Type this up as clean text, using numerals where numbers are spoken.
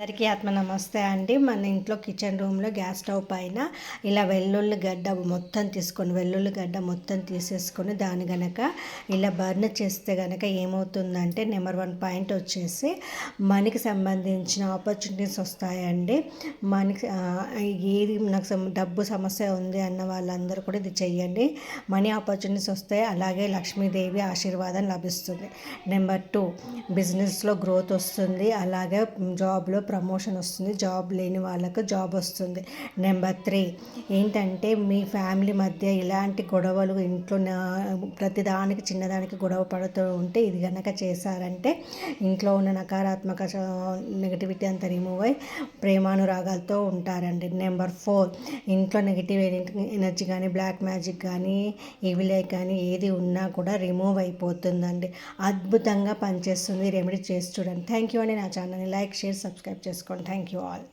అందరికీ ఆత్మ నమస్తే అండి. మన ఇంట్లో కిచెన్ రూమ్లో గ్యాస్ స్టవ్ పైన ఇలా వెల్లుల్లి గడ్డ మొత్తం తీసేసుకొని దాన్ని గనక ఇలా బర్న్ చేస్తే గనక ఏమవుతుందంటే నెంబర్ 1 పాయింట్ వచ్చేసి మనకి సంబంధించిన ఆపర్చునిటీస్ వస్తాయండి. మనకి ఏది నాకు డబ్బు సమస్య ఉంది అన్న వాళ్ళందరూ కూడా ఇది చెయ్యండి. మనీ ఆపర్చునిటీస్ వస్తాయి, అలాగే లక్ష్మీదేవి ఆశీర్వాదం లభిస్తుంది. నెంబర్ 2 బిజినెస్లో గ్రోత్ వస్తుంది, అలాగే జాబ్లో ప్రమోషన్ వస్తుంది, జాబ్ లేని వాళ్ళకు జాబ్ వస్తుంది. నెంబర్ 3 ఏంటంటే మీ ఫ్యామిలీ మధ్య ఇలాంటి గొడవలు ఇంట్లో ప్రతిదానికి చిన్నదానికి గొడవ పడుతూ ఉంటే ఇది కనుక చేశారంటే ఇంట్లో ఉన్న నకారాత్మక నెగిటివిటీ అంతా రిమూవ్ అయ్యి ప్రేమానురాగాలతో ఉంటారండి. నెంబర్ 4 ఇంట్లో నెగిటివ్ ఎనర్జీ కానీ బ్లాక్ మ్యాజిక్ కానీ ఈవిల్ కానీ ఏది ఉన్నా కూడా రిమూవ్ అయిపోతుందండి. అద్భుతంగా పనిచేస్తుంది. రెమెడీ చేసి చూడండి. థ్యాంక్ యూ అండి. నా ఛానల్ని లైక్, షేర్, సబ్స్క్రైబ్ చేసుకోండి. Thank you all.